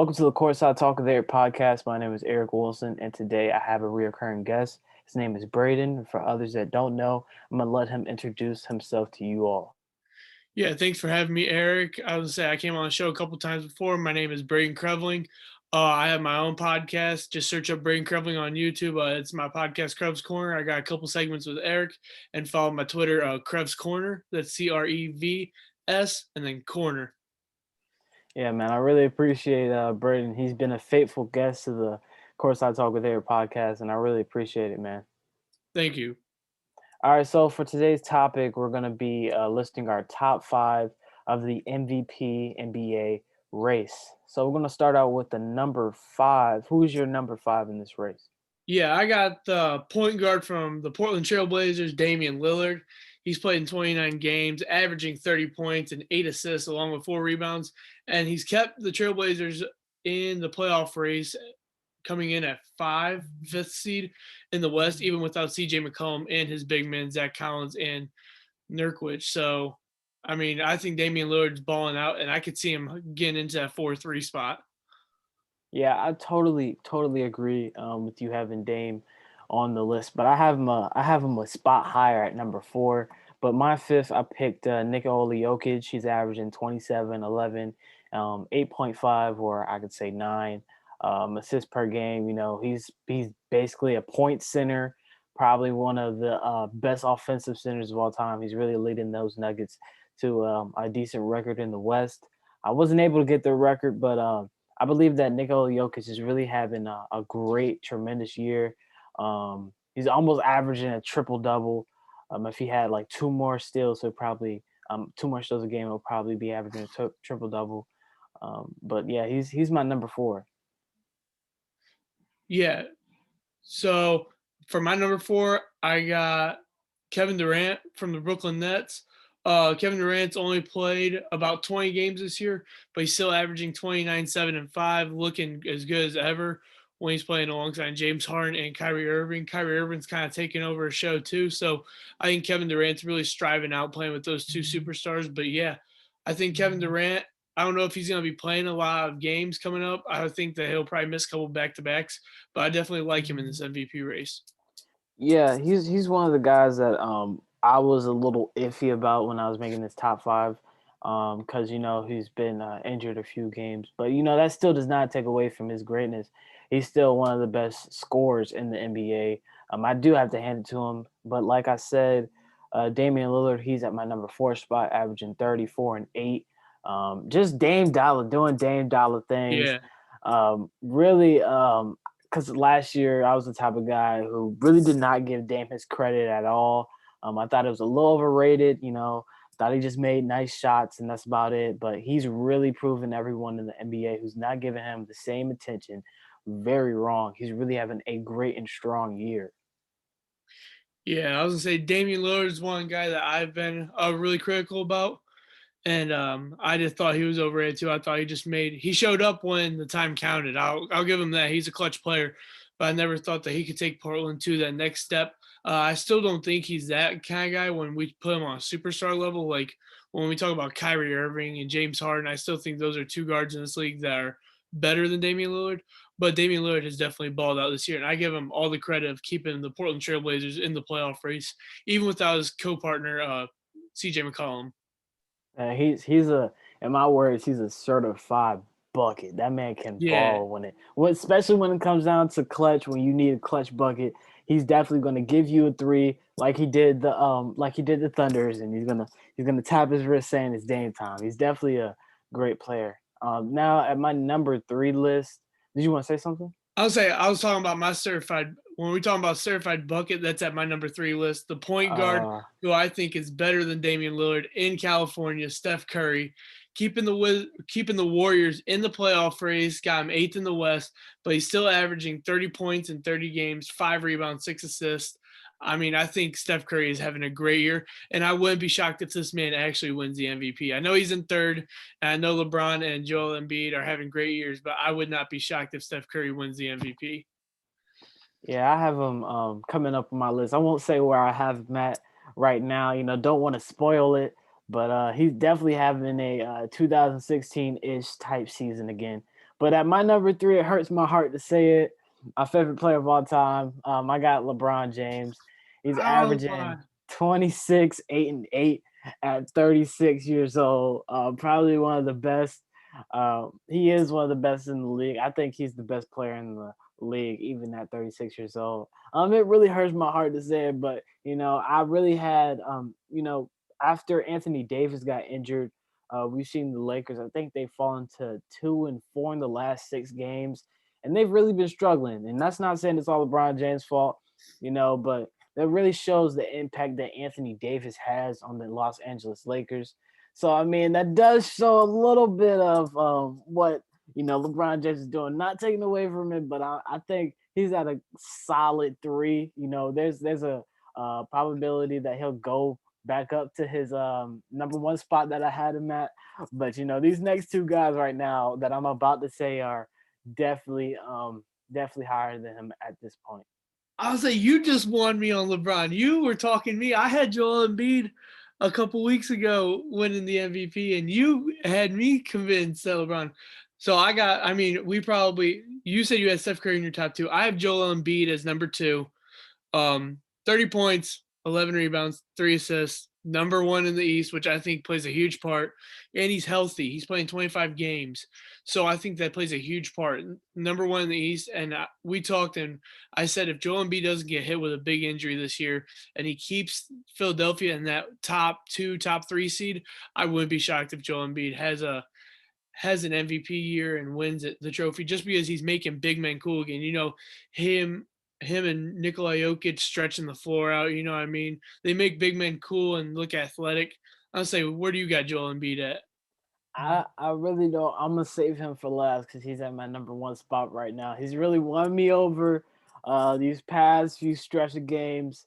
Welcome to the Courtside Talk of the Air podcast. My name is Eric Wilson, and today I have a recurring guest. His name is Brayden. For others that don't know, I'm going to let him introduce himself to you all. Yeah, thanks for having me, Eric. I was say I came on the show a couple times before. My name is Brayden Creveling. I have my own podcast. Just search up Brayden Creveling on YouTube. It's my podcast, Krev's Corner. I got a couple segments with Eric, and follow my Twitter, Krev's Corner. That's CREVS and then Corner. Yeah, man, I really appreciate Brayden. He's been a faithful guest to the Courtside Talk with Air podcast, and I really appreciate it, man. Thank you. All right, so for today's topic, we're going to be listing our top five of the MVP NBA race. So we're going to start out with the number five. Who's your number five in this race? Yeah, I got the point guard from the Portland Trail Blazers, Damian Lillard. He's played in 29 games, averaging 30 points and 8 assists, along with 4 rebounds. And he's kept the Trailblazers in the playoff race, coming in at fifth seed in the West, even without CJ McCollum and his big men, Zach Collins and Nurkic. So, I mean, I think Damian Lillard's balling out, and I could see him getting into that 4-3 spot. Yeah, I totally agree with you having Dame on the list, but I have him a spot higher at number four. But my fifth, I picked Nikola Jokic. He's averaging 27, 11, 8.5, or I could say 9 assists per game. You know, he's basically a point center, probably one of the best offensive centers of all time. He's really leading those Nuggets to a decent record in the West. I wasn't able to get the record, but I believe that Nikola Jokic is really having a great, tremendous year. He's almost averaging a triple double. If he had like two more steals, he'll probably 2 more steals a game. He'll probably be averaging a triple double. But yeah, he's my number four. Yeah. So for my number four, I got Kevin Durant from the Brooklyn Nets. Kevin Durant's only played about 20 games this year, but he's still averaging 29, 7, and 5, looking as good as ever when he's playing alongside James Harden and Kyrie Irving. Kyrie Irving's kind of taking over a show too. So I think Kevin Durant's really striving out playing with those two superstars. But yeah, I think Kevin Durant, I don't know if he's going to be playing a lot of games coming up. I think that he'll probably miss a couple back-to-backs, but I definitely like him in this MVP race. Yeah, he's one of the guys that I was a little iffy about when I was making this top five, because you know he's been injured a few games, but you know that still does not take away from his greatness. He's still one of the best scorers in the NBA. I do have to hand it to him, but like I said, Damian Lillard, he's at my number four spot, averaging 34 and 8. Just Dame Dollar doing Dame Dollar things. Yeah. Really, because last year I was the type of guy who really did not give Dame his credit at all. I thought it was a little overrated, you know, thought he just made nice shots and that's about it. But he's really proven everyone in the NBA who's not giving him the same attention very wrong. He's really having a great and strong year. Yeah, I was gonna say Damian Lillard is one guy that I've been really critical about, and I just thought he was overrated too. I thought he showed up when the time counted. I'll give him that. He's a clutch player, but I never thought that he could take Portland to that next step. I still don't think he's that kind of guy when we put him on a superstar level. Like when we talk about Kyrie Irving and James Harden, I still think those are two guards in this league that are better than Damian Lillard. But Damian Lillard has definitely balled out this year, and I give him all the credit of keeping the Portland Trailblazers in the playoff race, even without his co-partner CJ McCollum. He's a in my words he's a certified bucket. That man can Yeah, ball especially when it comes down to clutch, when you need a clutch bucket. He's definitely going to give you a three like he did the Thunders, and he's gonna tap his wrist saying it's Dame time. He's definitely a great player. Now at my number three list, did you want to say something? I'll say I was talking about my certified. When we talking about certified bucket, that's at my number 3 list. The point guard Uh, who I think is better than Damian Lillard in California, Steph Curry, keeping the Warriors in the playoff race, got him 8th in the West, but he's still averaging 30 points in 30 games, 5 rebounds, 6 assists. I mean, I think Steph Curry is having a great year, and I wouldn't be shocked if this man actually wins the MVP. I know he's in third, and I know LeBron and Joel Embiid are having great years, but I would not be shocked if Steph Curry wins the MVP. yeah, I have him coming up on my list. I won't say where I have Matt right now. You know, don't want to spoil it, but he's definitely having a 2016-ish type season again. But at my number three, it hurts my heart to say it. My favorite player of all time. I got LeBron James. He's Oh my. averaging 26, 8, and 8 at 36 years old. Probably one of the best. He is one of the best in the league. I think he's the best player in the league, even at 36 years old. It really hurts my heart to say it, but I really had, after Anthony Davis got injured, we've seen the Lakers. I think they've fallen to 2-4 in the last 6 games, and they've really been struggling. And that's not saying it's all LeBron James' fault, but that really shows the impact that Anthony Davis has on the Los Angeles Lakers. So I mean, that does show a little bit of what LeBron James is doing. Not taking away from it, but I think he's at a solid 3. There's a probability that he'll go back up to his number one spot that I had him at. But these next two guys right now that I'm about to say are definitely definitely higher than him at this point. I'll say you just won me on LeBron. You were talking me. I had Joel Embiid a couple weeks ago winning the MVP, and you had me convinced that LeBron. So I mean, you said you had Steph Curry in your top two. I have Joel Embiid as number two. 30 points, 11 rebounds, 3 assists, number one in the East, which I think plays a huge part. And he's healthy. He's playing 25 games. So I think that plays a huge part. Number one in the East. And we talked, and I said if Joel Embiid doesn't get hit with a big injury this year and he keeps Philadelphia in that top two, top three seed, I wouldn't be shocked if Joel Embiid has an MVP year and wins the trophy just because he's making big men cool again. Him and Nikola Jokic stretching the floor out. You know what I mean? They make big men cool and look athletic. I'll say, where do you got Joel Embiid at? I really don't. I'm gonna save him for last because he's at my number one spot right now. He's really won me over these past few stretch of games.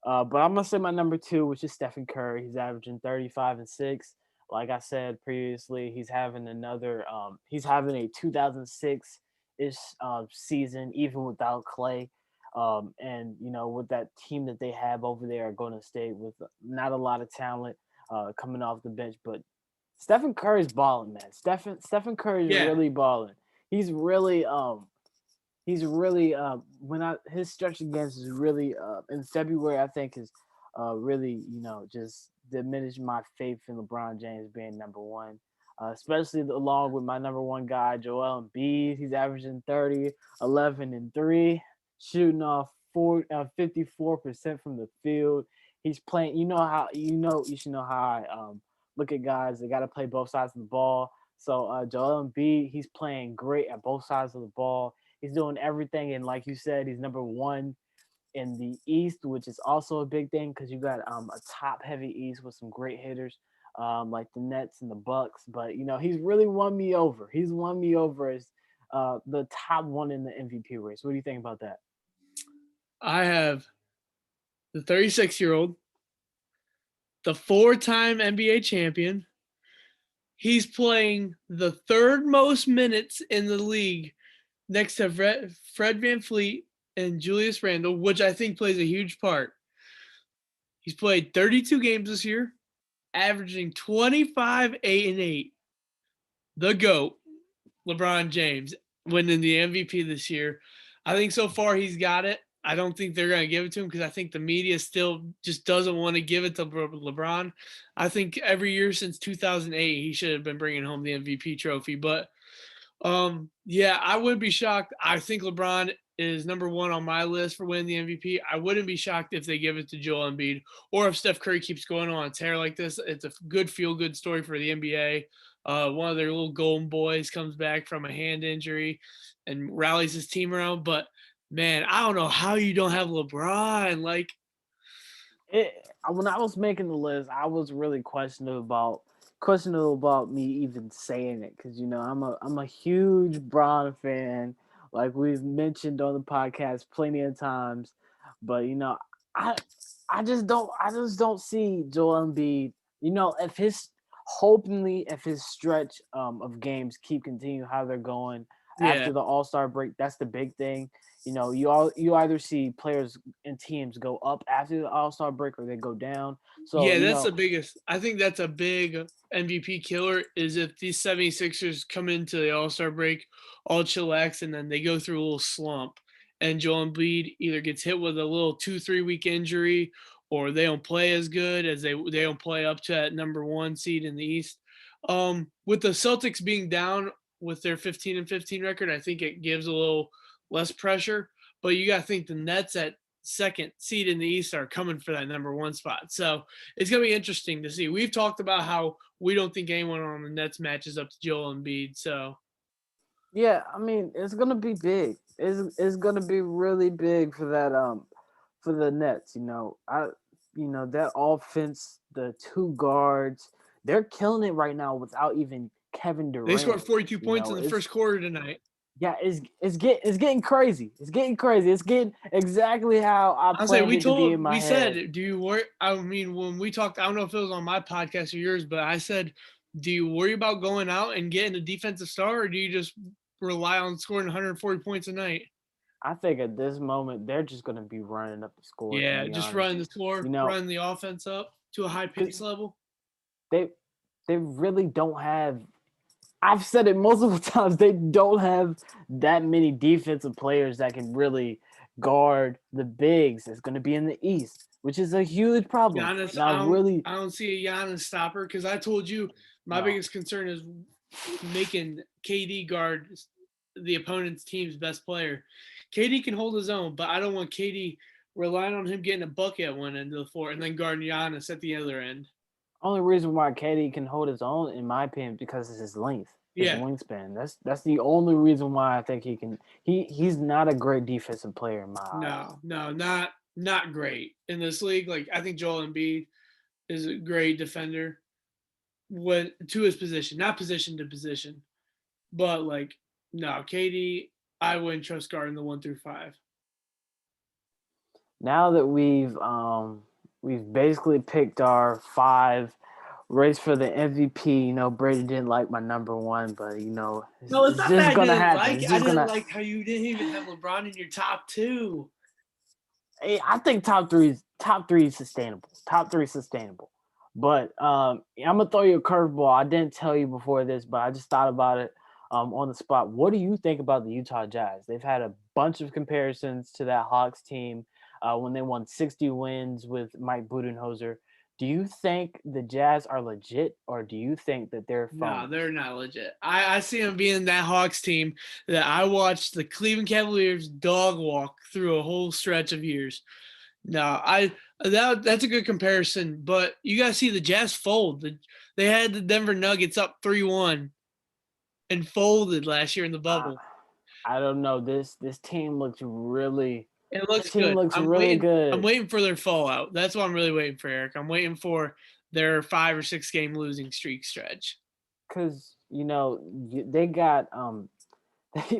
But I'm gonna say my number two, which is Stephen Curry. He's averaging 35 and 6. Like I said previously, he's having another. He's having a 2006 ish season, even without Clay. And with that team that they have over there at Golden State, with not a lot of talent coming off the bench, but Stephen Curry's balling, man. Stephen Curry's Yeah, really balling. He's really when I his stretch of games is really in February. I think is really just diminished my faith in LeBron James being number one, especially along with my number one guy Joel Embiid. He's averaging 30, 11, and 3, shooting off 54% from the field. He's playing. You should know how I look at guys. They got to play both sides of the ball. So Joel Embiid, he's playing great at both sides of the ball. He's doing everything, and like you said, he's number one in the East, which is also a big thing because you got a top-heavy East with some great hitters like the Nets and the Bucks. But he's really won me over. He's won me over as the top one in the MVP race. What do you think about that? I have the 36-year-old, the four-time NBA champion. He's playing the third most minutes in the league next to Fred Van Fleet and Julius Randle, which I think plays a huge part. He's played 32 games this year, averaging 25, 8, and 8. The GOAT, LeBron James, winning the MVP this year. I think so far he's got it. I don't think they're going to give it to him because I think the media still just doesn't want to give it to LeBron. I think every year since 2008, he should have been bringing home the MVP trophy. But yeah, I wouldn't be shocked. I think LeBron is number one on my list for winning the MVP. I wouldn't be shocked if they give it to Joel Embiid or if Steph Curry keeps going on a tear like this. It's a good feel good story for the NBA. One of their little golden boys comes back from a hand injury and rallies his team around. But man, I don't know how you don't have LeBron. Like, When I was making the list, I was really questionable about me even saying it because I'm a huge Braun fan, like we've mentioned on the podcast plenty of times. But I I just don't see Joel Embiid. If his hopefully if his stretch of games keep continuing how they're going, Yeah. after the All-Star break. That's the big thing. You either see players and teams go up after the All-Star break or they go down. So, Yeah, that's the biggest. I think that's a big MVP killer is if these 76ers come into the All-Star break all chillax and then they go through a little slump and Joel Embiid either gets hit with a little 2-3 week injury or they don't play as good as they don't play up to that number 1 seed in the East. With the Celtics being down with their 15-15 record, I think it gives a little less pressure, but you got to think the Nets at second seed in the East are coming for that number 1 spot. So it's going to be interesting to see. We've talked about how we don't think anyone on the Nets matches up to Joel Embiid. So yeah, I mean, it's gonna be big. It's gonna be really big for that for the Nets. That offense, the two guards, they're killing it right now without even Kevin they scored Durant. 42 You points know, in the it's first quarter tonight. yeah, it's getting crazy. It's getting crazy. It's getting exactly how I I'll say planned it to be in my we head. said, do you worry? I mean, when we talked, I don't know if it was on my podcast or yours, but I said, do you worry about going out and getting a defensive star, or do you just rely on scoring 140 points a night? I think at this moment they're just gonna be running up the score. To Yeah, be just honest, running the score, you know, running the offense up to a high 'cause pace level. they they really don't have. I've said it multiple times. They don't have that many defensive players that can really guard the bigs. It's going to be in the East, which is a huge problem. Giannis, And I really I don't see a Giannis stopper because I told you my no. biggest concern is making KD guard the opponent's team's best player. KD can hold his own, but I don't want KD relying on him getting a bucket at one end of the floor and then guarding Giannis at the other end. Only reason why KD can hold his own, in my opinion, because it's his length, his Yeah, wingspan. That's the only reason why I think he can. He's not a great defensive player in my eyes. no, not great in this league. Like I think Joel Embiid is a great defender when to his position, not position to position, but like no, KD, I wouldn't trust guarding the 1 through 5. Now that we've basically picked our five race for the MVP. Brady didn't like my number one, but No, it's it's not that just I gonna didn't happen. like It's it. I just didn't gonna. like how you didn't even have LeBron in your top two. I think top three is sustainable. Top three is sustainable. But I'm gonna throw you a curveball. I didn't tell you before this, but I just thought about it on the spot. What do you think about the Utah Jazz? They've had a bunch of comparisons to that Hawks team when they won 60 wins with Mike Budenholzer. Do you think the Jazz are legit, or do you think that they're No, they're phonies? not legit. I see them being that Hawks team that I watched the Cleveland Cavaliers dog walk through a whole stretch of years. No, that's a good comparison, but you got to see the Jazz fold. They had the Denver Nuggets up 3-1 and folded last year in the Uh, bubble. I don't know. This team looks really. It This looks team good. looks really I'm good. waiting for their fallout. That's what I'm really waiting for, Eric. I'm waiting for their 5 or 6 game losing streak stretch. Because they got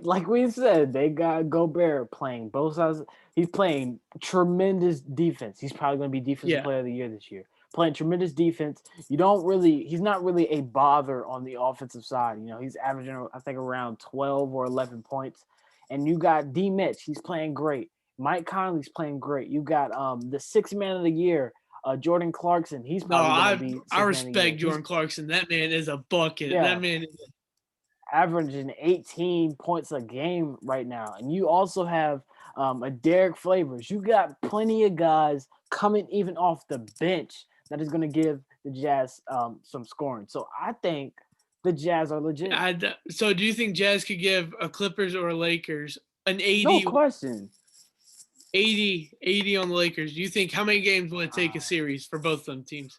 like we said, they got Gobert playing both sides. He's playing tremendous defense. He's probably going to be defensive Yeah. player of the year this year. Playing tremendous defense. He's not really a bother on the offensive side. He's averaging I think around 12 or 11 points. And you got D Mitch. He's playing great. Mike Conley's playing great. You got the sixth man of the year, Jordan Clarkson. He's No, probably going to be I sixth man of the year. respect Jordan Clarkson. That man is a bucket. That Yeah, man is averaging 18 points a game right now. And you also have a Derek Flavors. You got plenty of guys coming even off the bench that is going to give the Jazz some scoring. So I think the Jazz are legit. so do you think Jazz could give a Clippers or a Lakers an No 80, question. 80 on the Lakers? Do you think how many games will it take a series for both of them teams?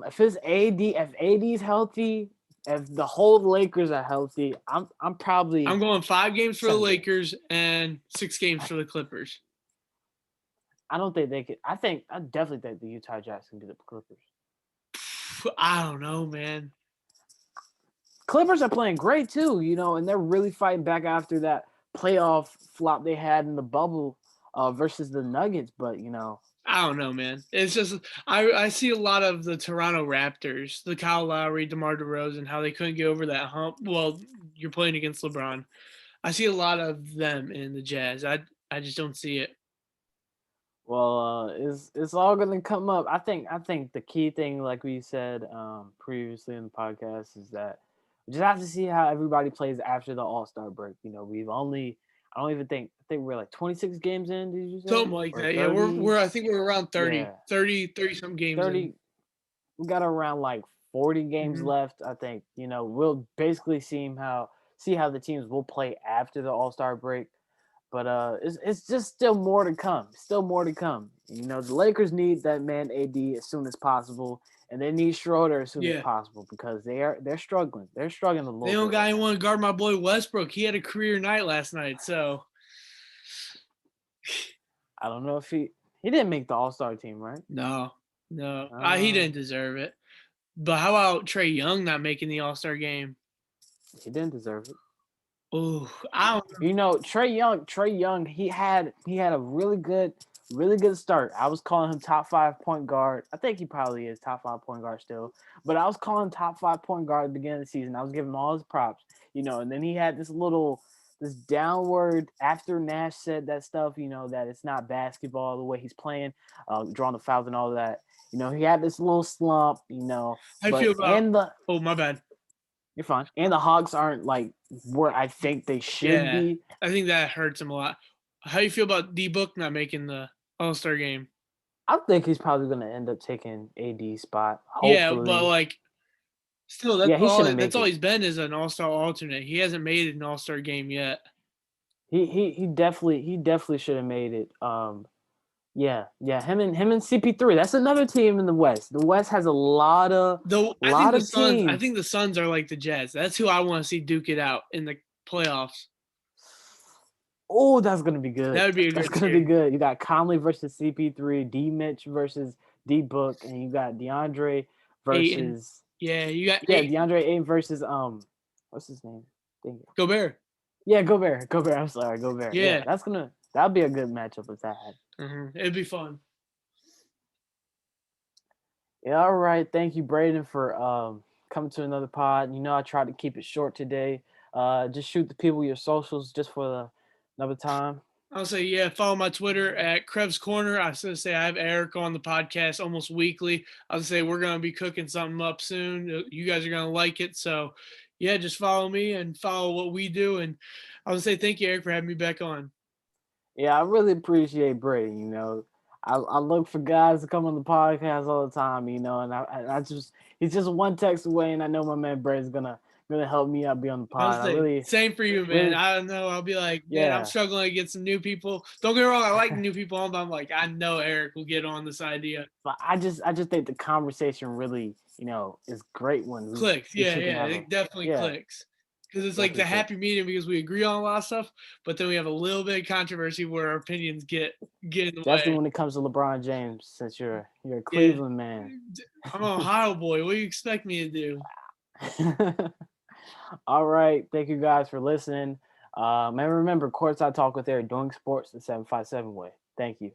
If it's if AD's healthy, if the whole Lakers are healthy, I'm I'm probably going 5 games for the 7 games. Lakers and 6 games for the Clippers. I don't think they could. I definitely think the Utah Jazz can do the Clippers. I don't know, man. Clippers are playing great too, and they're really fighting back after that playoff flop they had in the bubble versus the Nuggets. But I don't know, man. It's just I see a lot of the Toronto Raptors, the Kyle Lowry, DeMar DeRozan, how they couldn't get over that hump. Well, you're playing against LeBron. I see a lot of them in the Jazz. I just don't see it. Well, it's all gonna come up. I think the key thing, like we said previously in the podcast, is that we just have to see how everybody plays after the All Star break. You know, we've only I don't even think we're like 26 games in. Did you say Something like or that. Yeah, 30? I think we're around Yeah, 30 some games in. 30. We got around like 40 games Mhm. left. I think we'll basically see how the teams will play after the All Star break. But it's just still more to come. Still more to come. The Lakers need that man AD as soon as possible, and they need Schroeder as soon as Yeah. possible because they're struggling. They're struggling a They little don't bit got right now. anyone to guard my boy Westbrook. He had a career night last night, so I don't know if he didn't make the All Star team, right? no, no. He Uh, didn't deserve it. But how about Trey Young not making the All-Star game? he didn't deserve it. Oh, I don't know. Trey Young, he had a really good start. I was calling him top 5 point guard. I think he probably is top 5 point guard still. But I was calling top 5 point guard at the beginning of the season. I was giving him all his props, and then he had this downward after Nash said that stuff, that it's not basketball the way he's playing, drawing the fouls and all that. He had this little slump, How you but feel about? and the Oh, my bad. you're fine. And the Hawks aren't like where I think they should Yeah, be. I think that hurts him a lot. How you feel about D Book not making the All-Star game? I think he's probably going to end up taking AD's spot. Yeah, but Hopefully, like still, yeah, he shouldn't that's make all it. he's been is an All-Star alternate. He hasn't made an All-Star game yet. He definitely should have made it. Yeah, yeah. Him and CP3. That's another team in the West. The West has a lot of Though lot of I teams. think the Suns are like the Jazz. That's who I want to see duke it out in the playoffs. Oh, that's gonna be That good. would be a That's good gonna be series. good. You got Conley versus CP3, D Mitch versus D Book, and you got DeAndre Aiton. versus Yeah, you got yeah, eight. DeAndre Ayton versus what's his name? Dang it. Gobert. Yeah, Gobert. Gobert. I'm sorry, Gobert. Yeah, Yeah. that'll be a good matchup if that happens. It'd be fun. Yeah, all right. Thank you, Brayden, for coming to another pod. I tried to keep it short today. Just shoot the people your socials just for another time. I'll say, yeah, follow my Twitter at Krebs Corner. I was going to say, I have Eric on the podcast almost weekly. I'll say, we're going to be cooking something up soon. You guys are going to like it. So, yeah, just follow me and follow what we do. And I would say, thank you, Eric, for having me back on. Yeah, I really appreciate Brayden. I look for guys to come on the podcast all the time. And I just he's just one text away, and I know my man Brayden's gonna help me out be on the I'll pod. I say, really, same for you, man. really, I don't know. I'll be like, man, I'm yeah. struggling to get some new people. Don't get me wrong. I like new people on, but I'm like, I know Eric will get on this idea. But I just think the conversation really, is great when we Clicks. we Yeah, two can yeah. have a It definitely yeah, clicks. Because it's like definitely the click. happy medium because we agree on a lot of stuff, but then we have a little bit of controversy where our opinions get in the Especially way. when it comes to LeBron James, since you're a Yeah. Cleveland man. I'm an Ohio boy. What do you expect me to do? All right, thank you guys for listening. And remember, Courtside Talk with Eric, doing sports the 757 way. Thank you.